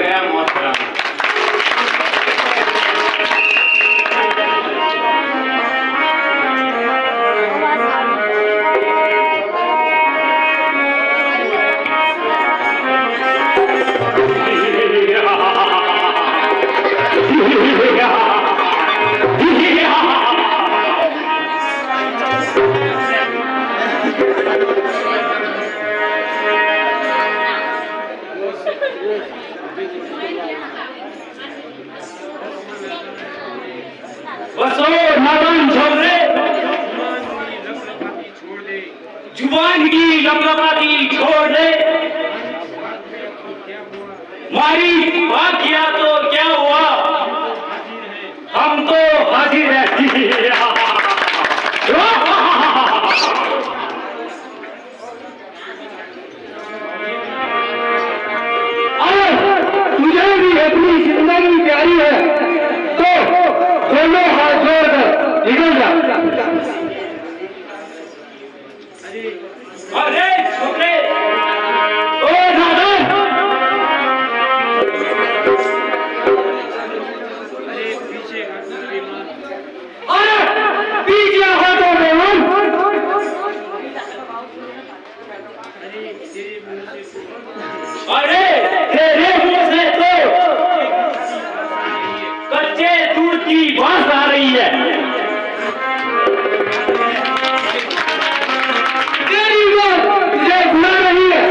गया मोहतरम। जुबान की लपलपाती छोड़ दे, मारी बात किया तो क्या हुआ, हम तो हाजिर हैं। तुझे भी अपनी जिंदगी प्यारी है तो दोनों हाथ जोड़कर निकल जा। अरे छोटे ओ दादा, अरे पीछे हाथों में हम अरे तेरे मुंह से तो कच्चे दूध की बात आ रही है। तेरी बात तुझे बुरा नहीं है।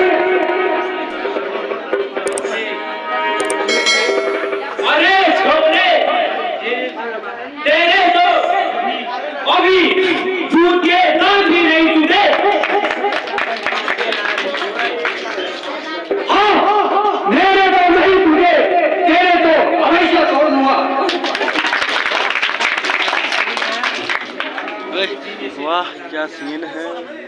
अरे छोटे तेरे तो अभी दूध के दांत भी नहीं टूटे। हाँ, मेरे तो नहीं टूटे, तेरे तो हमेशा तोड़ दूंगा। वाह क्या सीन है।